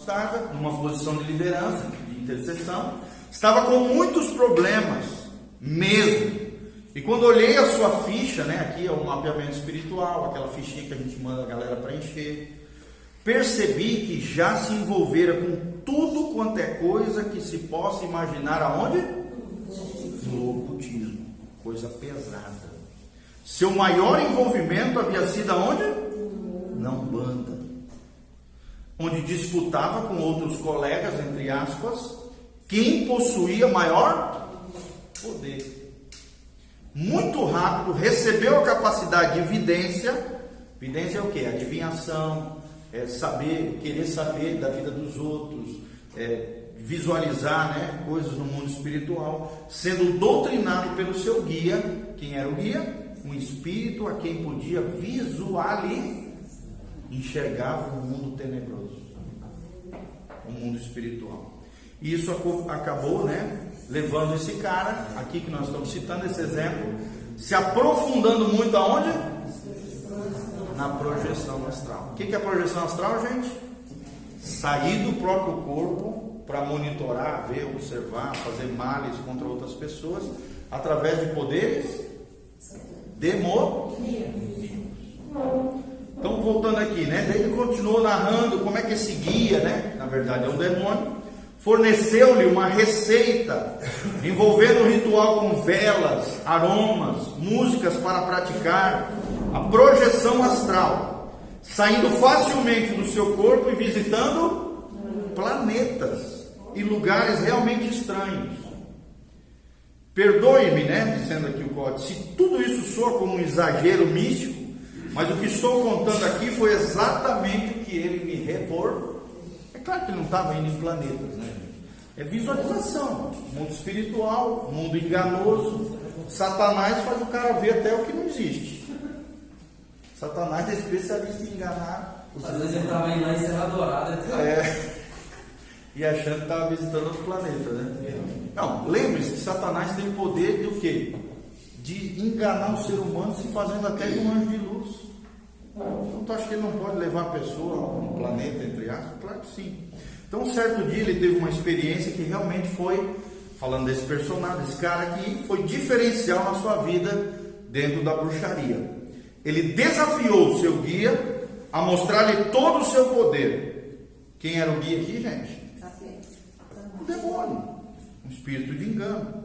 capacitada, numa posição de liderança, de intercessão, estava com muitos problemas, mesmo. E quando olhei a sua ficha, né, aqui é o mapeamento espiritual, aquela fichinha que a gente manda a galera preencher, percebi que já se envolvera com tudo quanto é coisa que se possa imaginar aonde? No ocultismo, coisa pesada. Seu maior envolvimento havia sido aonde? Na Umbanda, onde disputava com outros colegas, entre aspas, quem possuía maior poder. Muito rápido recebeu a capacidade de vidência. Vidência é o que? Adivinhação, saber, querer saber da vida dos outros, visualizar, né, coisas no mundo espiritual, sendo doutrinado pelo seu guia. Quem era o guia? Um espírito a quem podia visualizar, enxergava o mundo tenebroso, o mundo espiritual. E isso acabou, né, levando esse cara, aqui que nós estamos citando esse exemplo, se aprofundando muito aonde? Na projeção astral. O que é a projeção astral, gente? Sair do próprio corpo para monitorar, ver, observar, fazer males contra outras pessoas, através de poderes demoníacos. Então, voltando aqui, né? Daí ele continuou narrando como é que esse guia, né? Na verdade é um demônio, forneceu-lhe uma receita envolvendo o ritual com velas, aromas, músicas para praticar a projeção astral, saindo facilmente do seu corpo e visitando planetas e lugares realmente estranhos. Perdoe-me, né, dizendo aqui o código, se tudo isso soa como um exagero místico, mas o que estou contando aqui foi exatamente o que ele me reportou. É claro que ele não estava indo em planetas, né? É visualização, mundo espiritual, mundo enganoso. Satanás faz o cara ver até o que não existe. Satanás é especialista em enganar. Às vezes ele estava indo lá em Serra Dourada. E achando que estava visitando outro planeta, né? Não, lembre-se que Satanás tem o poder de o quê? De enganar o ser humano se fazendo até de um anjo de luz. Então tu acha que ele não pode levar a pessoa a um planeta, entre aspas? Claro que sim. Então, um certo dia ele teve uma experiência que realmente foi, falando desse personagem, desse cara aqui, foi diferencial na sua vida dentro da bruxaria. Ele desafiou o seu guia a mostrar-lhe todo o seu poder. Quem era o guia aqui, gente? O demônio, um espírito de engano.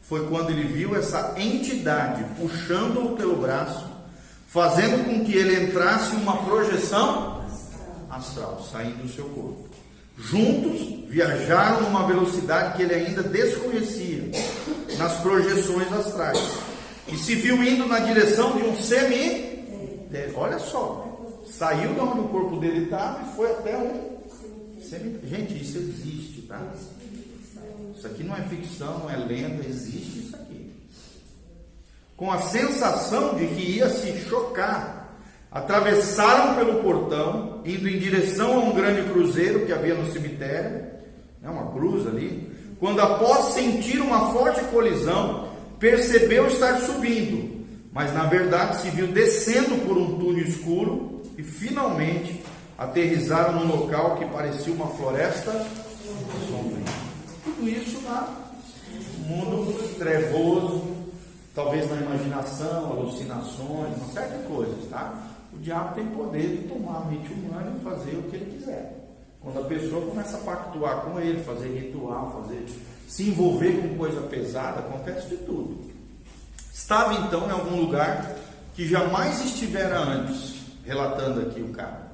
Foi quando ele viu essa entidade puxando-o pelo braço, fazendo com que ele entrasse em uma projeção astral, saindo do seu corpo. Juntos viajaram numa velocidade que ele ainda desconhecia nas projeções astrais, e se viu indo na direção de um olha só, saiu de onde o corpo dele estava e foi até um gente, isso existe, tá? Isso aqui não é ficção, não é lenda, existe isso aqui. Com a sensação de que ia se chocar, atravessaram pelo portão, indo em direção a um grande cruzeiro que havia no cemitério, né, uma cruz ali, quando após sentir uma forte colisão, percebeu estar subindo, mas na verdade se viu descendo por um túnel escuro e finalmente aterrissaram num local que parecia uma floresta sombria. Tudo isso no mundo trevoso, talvez na imaginação, alucinações, uma série de coisas, tá? O diabo tem poder de tomar a mente humana e fazer o que ele quiser. Quando a pessoa começa a pactuar com ele, fazer ritual, se envolver com coisa pesada, acontece de tudo. Estava então em algum lugar que jamais estivera antes, relatando aqui o cara.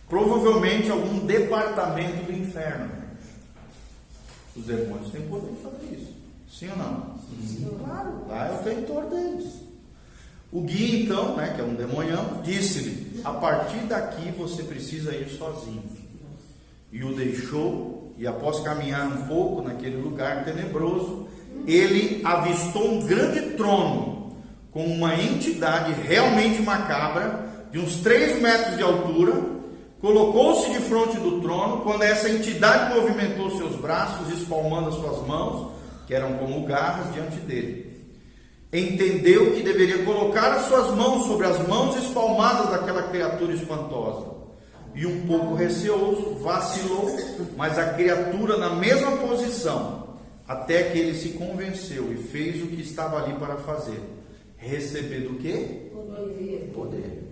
Provavelmente algum departamento do inferno. Os demônios têm poder de fazer isso. Sim ou não? Sim. Claro, lá é o território deles. O guia então, né, que é um demonhão, disse-lhe: a partir daqui você precisa ir sozinho. E o deixou, e após caminhar um pouco naquele lugar tenebroso, ele avistou um grande trono com uma entidade realmente macabra, de uns 3 metros de altura. Colocou-se de frente do trono, quando essa entidade movimentou seus braços, espalmando as suas mãos, que eram como garras, diante dele. Entendeu que deveria colocar as suas mãos sobre as mãos espalmadas daquela criatura espantosa. e um pouco receoso, vacilou, mas a criatura na mesma posição, até que ele se convenceu e fez o que estava ali para fazer. Receber do quê? Poder.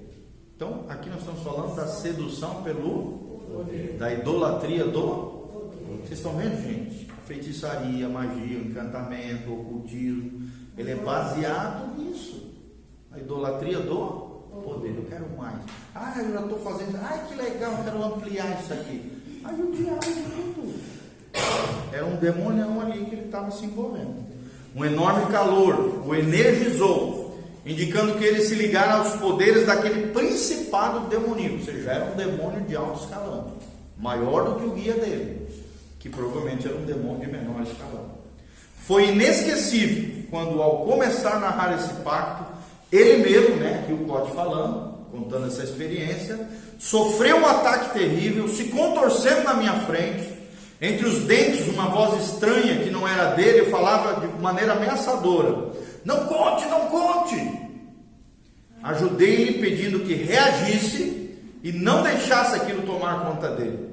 Então, aqui nós estamos falando da sedução pelo poder, da idolatria do poder. Vocês estão vendo, gente? Feitiçaria, magia, encantamento, ocultismo, ele é baseado nisso. A idolatria do poder. Eu quero mais. Eu já estou fazendo. Que legal, eu quero ampliar isso aqui. Aí o diabo tudo. Era um demonião ali que ele estava se envolvendo. Um enorme calor o energizou, indicando que ele se ligara aos poderes daquele principado demoníaco. Ou seja, era um demônio de alto escalão, maior do que o guia dele, que provavelmente era um demônio de menor escalão. Foi inesquecível quando, ao começar a narrar esse pacto, ele mesmo, aqui o Code falando, contando essa experiência, sofreu um ataque terrível, se contorcendo na minha frente. Entre os dentes, uma voz estranha que não era dele falava de maneira ameaçadora: não conte, não conte. Ajudei-lhe pedindo que reagisse e não deixasse aquilo tomar conta dele.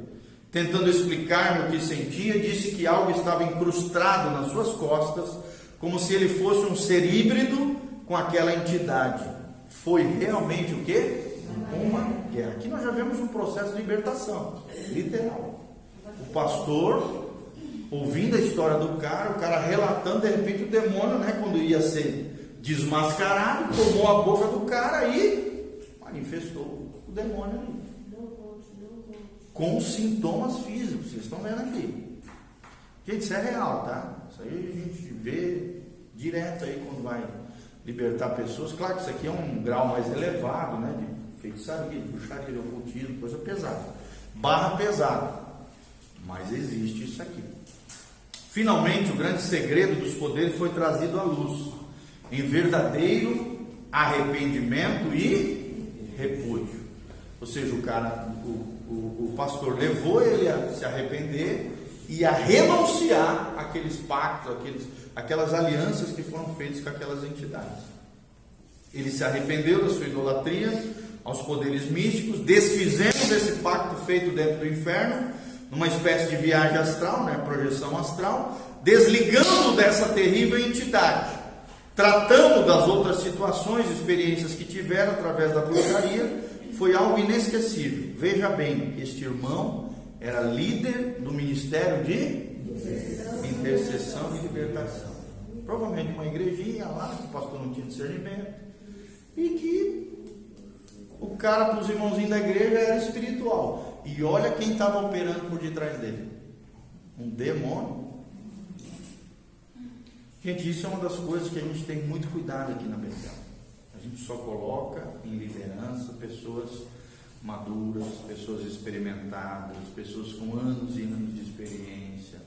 Tentando explicar-me o que sentia, disse que algo estava incrustado nas suas costas, como se ele fosse um ser híbrido com aquela entidade. Foi realmente o quê? Uma guerra. Aqui nós já vemos um processo de libertação, literal. O pastor, ouvindo a história do cara, o cara relatando, de repente o demônio, quando ia ser desmascarado, tomou a boca do cara e manifestou o demônio ali, com sintomas físicos. Vocês estão vendo aqui, gente, isso é real, tá? Isso aí a gente vê direto aí quando vai libertar pessoas. Claro que isso aqui é um grau mais elevado, de feitiçaria, de bruxaria, de ocultismo, coisa pesada, barra pesada, mas existe isso aqui. Finalmente o grande segredo dos poderes foi trazido à luz, em verdadeiro arrependimento e repúdio. Ou seja, o pastor levou ele a se arrepender e a renunciar àqueles pactos, aquelas alianças que foram feitas com aquelas entidades. Ele se arrependeu da sua idolatria aos poderes místicos, desfizemos esse pacto feito dentro do inferno, numa espécie de viagem astral, projeção astral, desligando dessa terrível entidade, tratando das outras situações, experiências que tiveram através da bruxaria. Foi algo inesquecível. Veja bem, este irmão era líder do ministério de intercessão e libertação. Provavelmente uma igrejinha lá, que o pastor não tinha discernimento, e que o cara, para os irmãozinhos da igreja, era espiritual. E olha quem estava operando por detrás dele: um demônio. Gente, isso é uma das coisas que a gente tem muito cuidado aqui na Betel. A gente só coloca em liderança pessoas maduras, pessoas experimentadas, pessoas com anos e anos de experiência.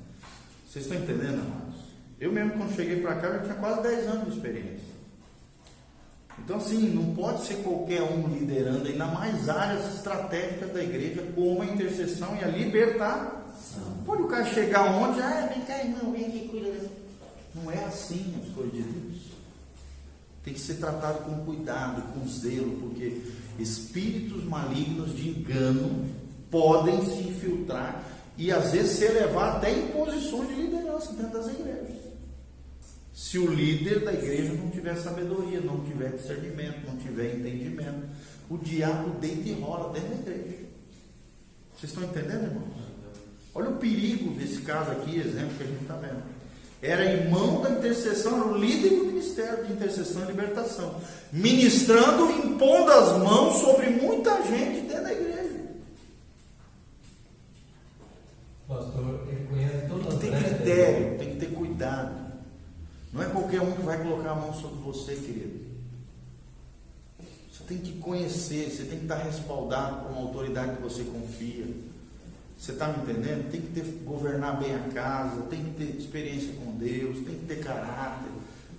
Vocês estão entendendo, amados? Eu mesmo, quando cheguei para cá, eu tinha quase 10 anos de experiência. Então, assim, não pode ser qualquer um liderando, ainda mais áreas estratégicas da igreja, como a intercessão e a libertação. Pode o cara chegar onde, vem cá, irmão, vem aqui, cuida. Não é assim as coisas de Deus. Tem que ser tratado com cuidado, com zelo, porque espíritos malignos de engano podem se infiltrar e às vezes se elevar até em posições de liderança dentro das igrejas. Se o líder da igreja não tiver sabedoria, não tiver discernimento, não tiver entendimento, o diabo deita e rola dentro da igreja. Vocês estão entendendo, irmãos? Olha o perigo desse caso aqui, exemplo que a gente está vendo. Era irmão da intercessão, era o líder do ministério de intercessão e libertação, ministrando, impondo as mãos sobre muita gente dentro da igreja. Pastor, ele conhece todas as tem critério, tem que ter cuidado. Não é qualquer um que vai colocar a mão sobre você, querido. Você tem que conhecer, você tem que estar respaldado por uma autoridade que você confia. Você está me entendendo? Tem que governar bem a casa, tem que ter experiência com Deus, tem que ter caráter,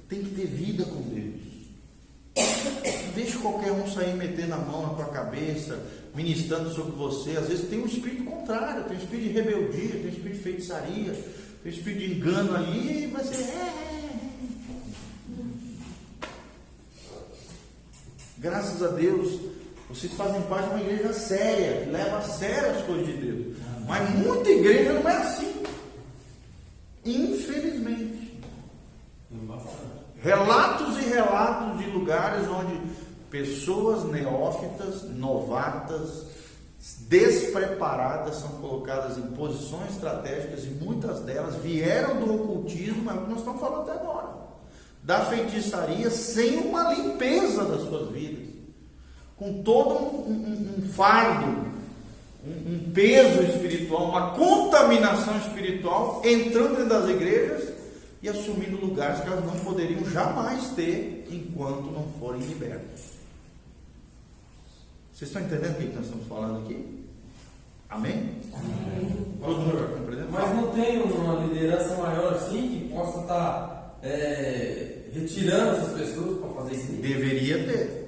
tem que ter vida com Deus. Não deixe qualquer um sair metendo a mão na tua cabeça, ministrando sobre você. Às vezes tem um espírito contrário, tem um espírito de rebeldia, tem um espírito de feitiçaria, tem um espírito de engano ali, e vai ser... Graças a Deus, Vocês fazem parte de uma igreja séria, que leva a sério as coisas de Deus. Mas muita igreja não é assim. Infelizmente. Relatos e relatos de lugares onde pessoas neófitas, novatas, despreparadas são colocadas em posições estratégicas e muitas delas vieram do ocultismo, é o que nós estamos falando até agora, da feitiçaria, sem uma limpeza das suas vidas, com todo um fardo, um peso espiritual, uma contaminação espiritual, entrando dentro das igrejas e assumindo lugares que elas não poderiam jamais ter enquanto não forem libertas. Vocês estão entendendo o que nós estamos falando aqui? Amém? Amém. Todo mundo está compreendendo? Mas não tem uma liderança maior assim que possa estar retirando essas pessoas para fazer isso? Deveria ter.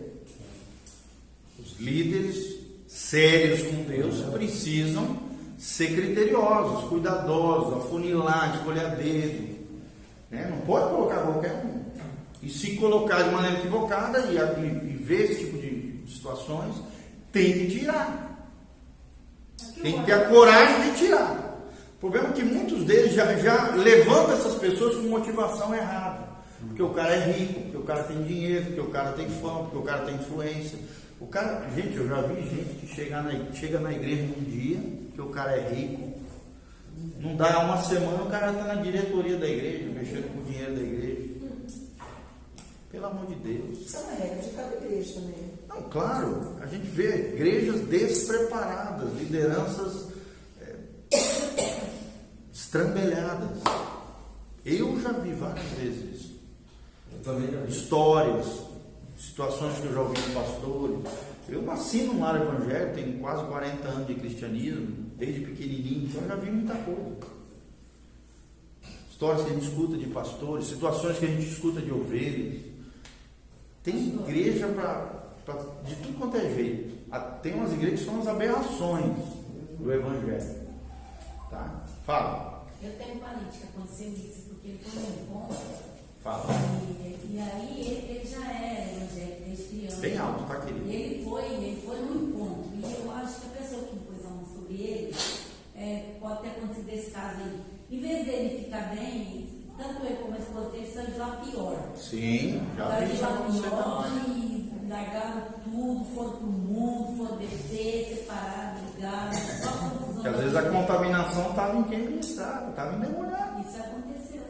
Os líderes sérios com Deus precisam ser criteriosos, cuidadosos, afunilar, escolher a dedo. Né? Não pode colocar qualquer um. E se colocar de maneira equivocada e ver esse tipo de situações, tem que tirar. Tem que ter a coragem de tirar. O problema é que muitos deles já levantam essas pessoas com motivação errada. Porque o cara é rico, porque o cara tem dinheiro, porque o cara tem fama, porque o cara tem influência. O cara, gente, eu já vi gente que chega na igreja num dia, que o cara é rico, não dá uma semana, o cara está na diretoria da igreja, mexendo com o dinheiro da igreja. Pelo amor de Deus. Isso é uma regra de cada igreja também. Não, claro, a gente vê igrejas despreparadas, lideranças estrambelhadas. Eu já vi várias vezes isso. Eu também já vi. Histórias, situações que eu já ouvi de pastores. Eu nasci num lar evangélico, tenho quase 40 anos de cristianismo, desde pequenininho, então eu já vi muita coisa. Histórias que a gente escuta de pastores, situações que a gente escuta de ovelhas. Tem igreja de tudo quanto é jeito. Tem umas igrejas que são as aberrações do evangelho. Tá? Fala. Eu tenho parente que aconteceu isso, porque ele foi no encontro. Fala. E aí ele já era evangélico desde criança. Bem alto, tá, querido? E ele foi no encontro. E eu acho que a pessoa que impôs a mão sobre ele, pode ter acontecido esse caso aí. Em vez dele ficar bem, tanto ele como a esposa dele saiu de lá pior. Sim, já Saiu vi de isso lá acontecer pior também. e largaram tudo, foram pro mundo, foram beber, separaram, brigaram. Só confusão. Porque às vezes a contaminação estava em quem ministrava, estava endemoniado. Isso aconteceu.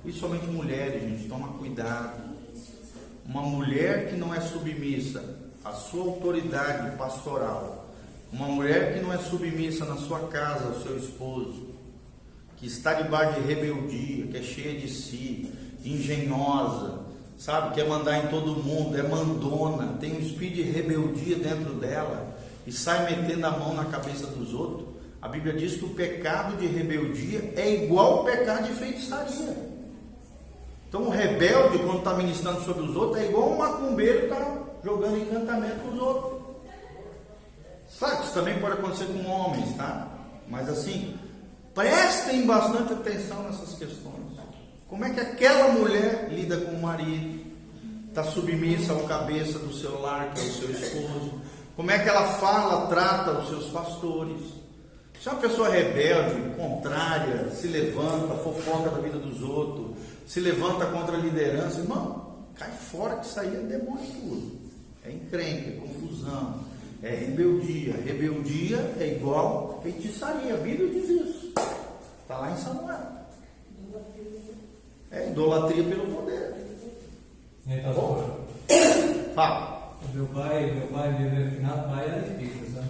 Principalmente mulheres, gente, toma cuidado. Uma mulher que não é submissa à sua autoridade pastoral, uma mulher que não é submissa na sua casa ao seu esposo, que está debaixo de rebeldia, que é cheia de si, engenhosa, sabe, quer mandar em todo mundo, é mandona, tem um espírito de rebeldia dentro dela e sai metendo a mão na cabeça dos outros. A Bíblia diz que o pecado de rebeldia é igual ao pecado de feitiçaria. Então o rebelde, quando está ministrando sobre os outros, é igual um macumbeiro que está jogando encantamento para os outros. Claro que isso também pode acontecer com homens, tá? Mas assim, prestem bastante atenção nessas questões. Como é que aquela mulher lida com o marido? Está submissa ao cabeça do seu lar, que é o seu esposo? Como é que ela fala, trata os seus pastores? Se é uma pessoa rebelde, contrária, se levanta, fofoca da vida dos outros, se levanta contra a liderança, irmão, cai fora, que isso aí é demônio puro. É encrenca, é confusão, é rebeldia. Rebeldia é igual feitiçaria. A Bíblia diz isso. Está lá em Samuel. É idolatria pelo poder. Então, Fala. meu pai, meu finado pai era espírita, sabe?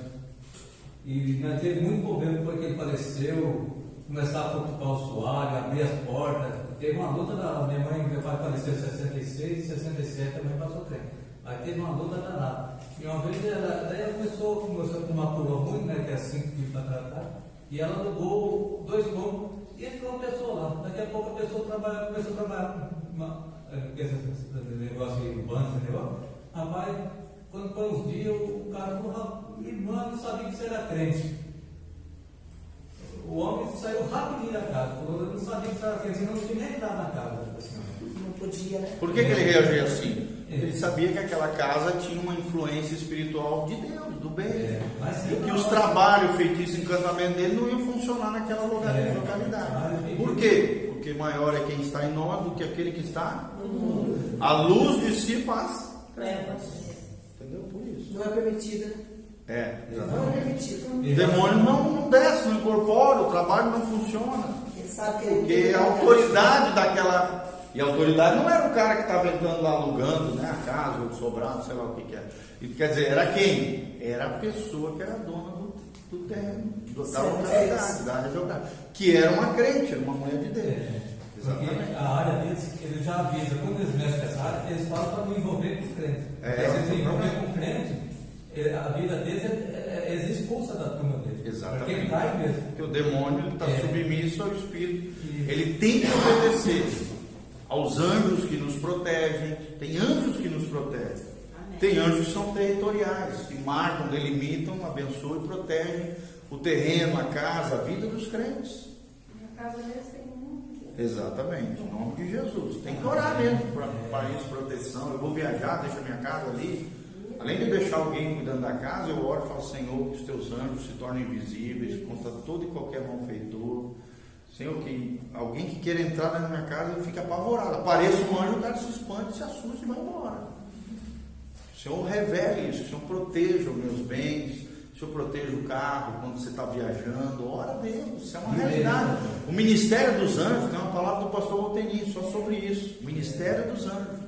E nós teve muito problema depois que ele faleceu, começava a ocupar o soalho, abrir as portas. Teve uma luta da minha mãe, meu pai faleceu em 66, em 67 também passou trem. Aí teve uma luta danada. E uma vez daí ela começou com uma turma ruim, né? Que é 5 filhos para tratar. E ela alugou 2 cômodos e entrou uma pessoa lá. Daqui a pouco a pessoa começou a trabalhar esse negócio de banco, esse negócio. Rapaz, quando foi uns dias, o cara falou, irmã, não sabia que você era crente. O homem saiu rapidinho da casa, falou, eu não sabia que você era crente, senão não tinha nem entrado na casa. Não podia, né? Por que ele reagiu assim? Ele sabia que aquela casa tinha uma influência espiritual de Deus, do bem. Mas E que os trabalhos, feitiços, encantamento dele não iam funcionar naquela localidade. Por quê? Porque maior é quem está em nós do que aquele que está no mundo. A luz dissipa as trevas. Entendeu? Por isso. Não é permitida. É, Não é exatamente. permitido. O demônio não desce, não incorpora, o trabalho não funciona. Ele sabe que Porque a autoridade daquela. E a autoridade não era o cara que estava entrando lá alugando, né, a casa, o sobrado, sei lá o que era. E, quer dizer, era quem? Era a pessoa que era dona do terreno, da localidade, da área geográfica. Que era uma crente, era uma mulher de Deus. Porque a área deles, ele já avisa, quando eles mexem com essa área, eles falam para não envolver com os crentes. Se eles envolver com o crente, a vida deles é expulsa da turma deles. Exatamente. Porque cai mesmo. Porque o demônio está submisso ao Espírito. Ele tem que obedecer aos anjos que nos protegem. Tem anjos que nos protegem. Tem anjos que são territoriais, que marcam, delimitam, abençoam e protegem o terreno, a casa, a vida dos crentes. Na casa deles tem muito. Exatamente, em nome de Jesus. Tem que orar mesmo para isso, proteção. Eu vou viajar, deixo a minha casa ali. Além de deixar alguém cuidando da casa, eu oro e falo: Senhor, que os teus anjos se tornem invisíveis contra todo e qualquer malfeitor. Senhor, que alguém que queira entrar na minha casa fica apavorado. Apareça um anjo, o cara se espante, se assusta e vai embora. O Senhor revele isso, o Senhor proteja os meus bens, o Senhor proteja o carro quando você está viajando. Ora a Deus, isso é uma realidade. O ministério dos anjos, tem uma palavra do pastor Walteni só sobre isso. O ministério dos anjos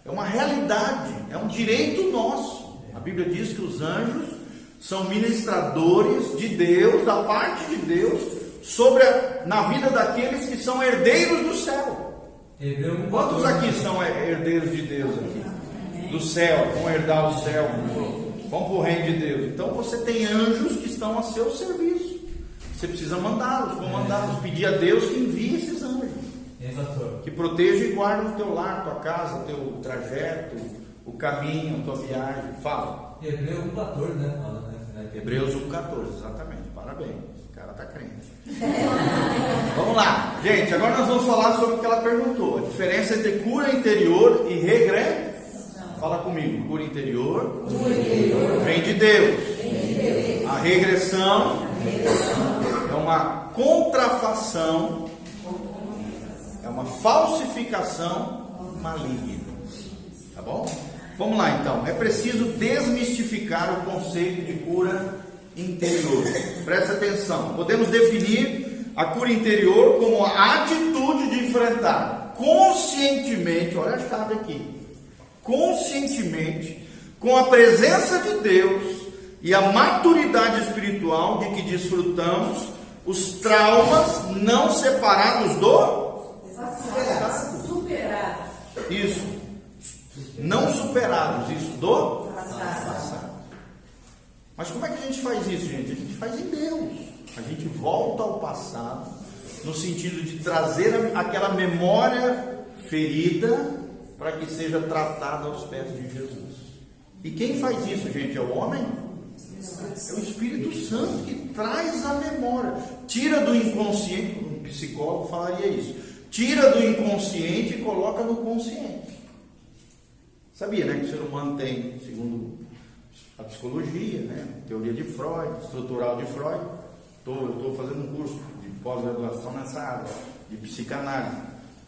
é uma realidade, é um direito nosso. A Bíblia diz que os anjos são ministradores de Deus, da parte de Deus, na vida daqueles que são herdeiros do céu. Quantos aqui são herdeiros de Deus aqui? Do céu, vão herdar o céu, vão para o reino de Deus. Então você tem anjos que estão a seu serviço. Você precisa mandá-los, comandá-los, pedir a Deus que envie esses anjos. Que proteja e guarde o teu lar, tua casa, o teu trajeto, o caminho, a tua viagem. Fala. Hebreus 1,14, né? Fala, né? Hebreus 1,14, exatamente. Parabéns. O cara está crente. Vamos lá. Gente, agora nós vamos falar sobre o que ela perguntou. A diferença entre cura interior e regressão. Fala comigo. Cura interior vem de Deus. A regressão é uma contrafação, é uma falsificação maligna. Tá bom? Vamos lá então. É preciso desmistificar o conceito de cura interior. Presta atenção. Podemos definir a cura interior como a atitude de enfrentar conscientemente, olha a chave aqui, conscientemente, com a presença de Deus e a maturidade espiritual de que desfrutamos, os traumas não separados do Superados. Isso. Não superados, isso do passado. Mas como é que a gente faz isso, gente? A gente faz em Deus. A gente volta ao passado, no sentido de trazer aquela memória ferida para que seja tratada aos pés de Jesus. E quem faz isso, gente? É o homem? É o Espírito Santo que traz a memória. Tira do inconsciente, um psicólogo falaria isso. Tira do inconsciente e coloca no consciente. Sabia, né, que o ser humano tem, segundo a psicologia, né, teoria de Freud, estrutural de Freud. Eu estou fazendo um curso de pós-graduação nessa área de psicanálise.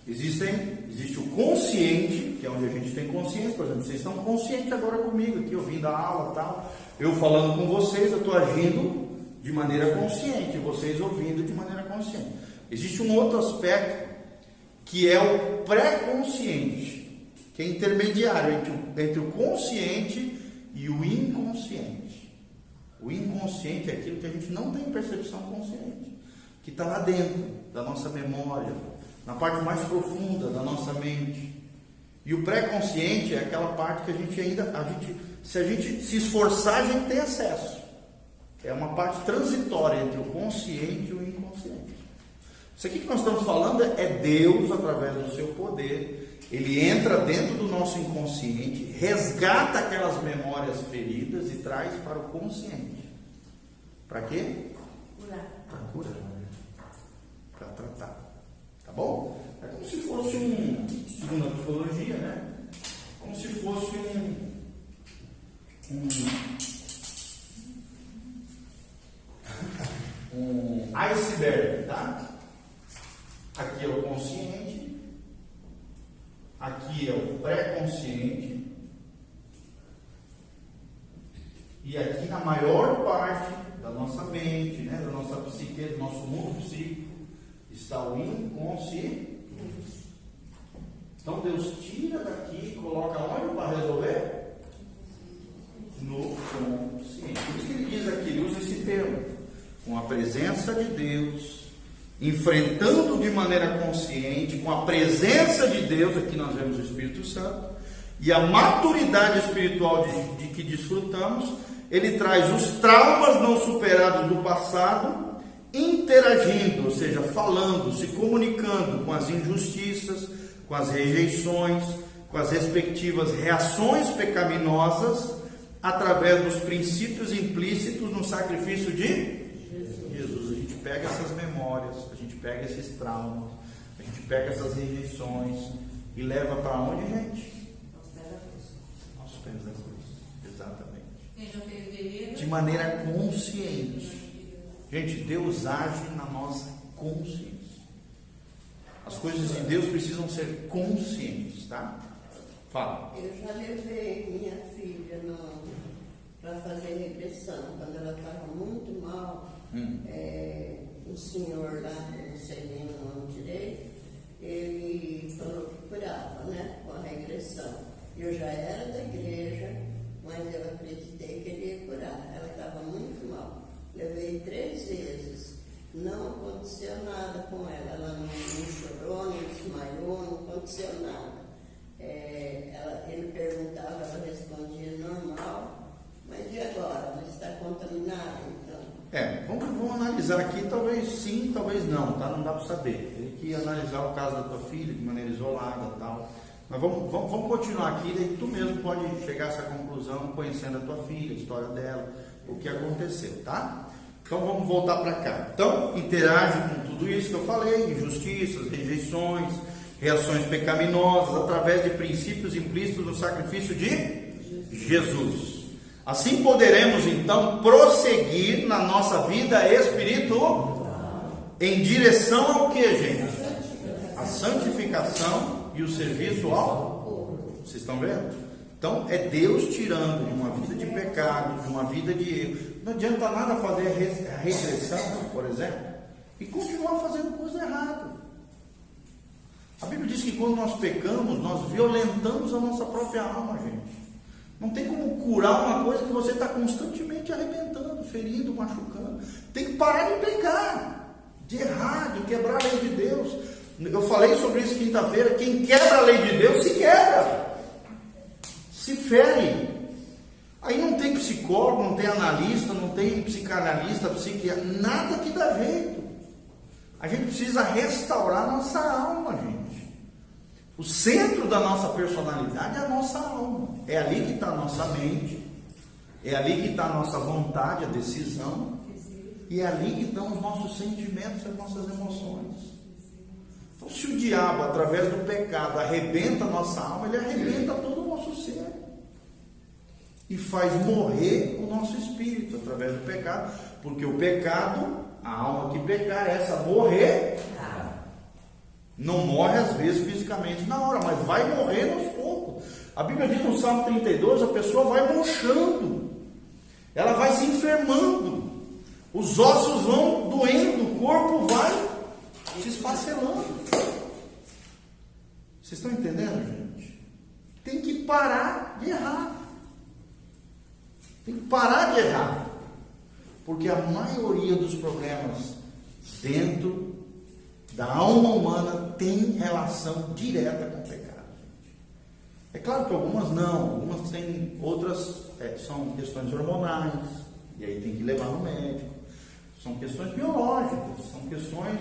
Existe o consciente, que é onde a gente tem consciência. Por exemplo, vocês estão conscientes agora comigo aqui, ouvindo a aula e tal. Eu falando com vocês, eu estou agindo de maneira consciente, vocês ouvindo de maneira consciente. Existe um outro aspecto que é o pré-consciente, que é intermediário entre o consciente e o inconsciente. O inconsciente é aquilo que a gente não tem percepção consciente, que está lá dentro da nossa memória, na parte mais profunda da nossa mente. E o pré-consciente é aquela parte que se a gente se esforçar, a gente tem acesso. É uma parte transitória entre o consciente e o inconsciente. Isso aqui que nós estamos falando é Deus, através do seu poder. Ele entra dentro do nosso inconsciente, resgata aquelas memórias feridas e traz para o consciente. Para quê? Para curar. Para tratar. Tá bom? É como se fosse segundo a psicologia, né? Como se se fosse um iceberg, tá? Aqui é o consciente, aqui é o pré-consciente, e aqui na maior parte da nossa mente, né, da nossa psique, do nosso mundo psíquico, está o inconsciente. Então Deus tira daqui e coloca onde para resolver? No consciente. Por isso que ele diz aqui, ele usa esse termo, com a presença de Deus, enfrentando de maneira consciente, com a presença de Deus, aqui nós vemos o Espírito Santo, e a maturidade espiritual de que desfrutamos, ele traz os traumas não superados do passado, interagindo, ou seja, falando, se comunicando com as injustiças, com as rejeições, com as respectivas reações pecaminosas, através dos princípios implícitos no sacrifício de Jesus. A gente pega essas memórias, a gente pega esses traumas, a gente pega essas rejeições e leva para onde, gente? Aos pés da cruz. Exatamente. De maneira consciente. Gente, Deus age na nossa consciência. As coisas de Deus precisam ser conscientes, tá? Fala. Eu já levei minha filha para fazer regressão, quando ela estava muito mal. O senhor lá, não sei nem o nome direito, ele falou que curava, né, com a regressão. Eu já era da igreja, mas eu acreditei que ele ia curar. Ela estava muito mal. Levei 3 vezes. Não aconteceu nada com ela. Ela não chorou, não desmaiou, não aconteceu nada. Ele perguntava, ela respondia normal. Mas e agora? Ela está contaminada, então? Vamos analisar aqui, talvez sim, talvez não, tá? Não dá para saber. Tem que analisar o caso da tua filha de maneira isolada e tal. Mas vamos continuar aqui, daí tu mesmo pode chegar a essa conclusão conhecendo a tua filha, a história dela, o que aconteceu, tá? Então vamos voltar para cá. Então, interage com tudo isso que eu falei, injustiças, rejeições, reações pecaminosas, através de princípios implícitos no sacrifício de Jesus. Assim poderemos então prosseguir na nossa vida espiritual em direção ao que, gente? A santificação e o serviço ao... Vocês estão vendo? Então é Deus tirando de uma vida de pecado, de uma vida de erro. Não adianta nada fazer a regressão, por exemplo, e continuar fazendo coisa errada. A Bíblia diz que quando nós pecamos, nós violentamos a nossa própria alma, gente. Não tem como curar uma coisa que você está constantemente arrebentando, ferindo, machucando. Tem que parar de pecar, de errar, de quebrar a lei de Deus. Eu falei sobre isso quinta-feira. Quem quebra a lei de Deus se quebra, se fere. Aí não tem psicólogo, não tem analista, não tem psicanalista, psiquiatra, nada que dá jeito. A gente precisa restaurar nossa alma, gente. O centro da nossa personalidade é a nossa alma. É ali que está a nossa mente, é ali que está a nossa vontade, a decisão, e é ali que estão os nossos sentimentos, as nossas emoções. Então, se o diabo, através do pecado, arrebenta a nossa alma, ele arrebenta todo o nosso ser e faz morrer o nosso espírito através do pecado, porque o pecado, a alma que pecar, essa morrer, não morre às vezes fisicamente na hora, mas vai morrer aos poucos. A Bíblia diz no Salmo 32, a pessoa vai murchando, ela vai se enfermando, os ossos vão doendo, o corpo vai se esfacelando. Vocês estão entendendo, gente? Tem que parar de errar. Tem que parar de errar. Porque a maioria dos problemas dentro da alma humana tem relação direta com o pecado. É claro que algumas não, algumas têm, outras são questões hormonais, e aí tem que levar no médico. São questões biológicas, são questões,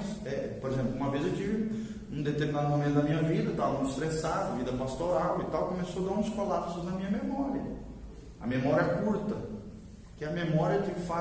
por exemplo, uma vez eu tive um determinado momento da minha vida, estava muito estressado, vida pastoral e tal, começou a dar uns colapsos na minha memória. A memória curta, que é a memória de fato.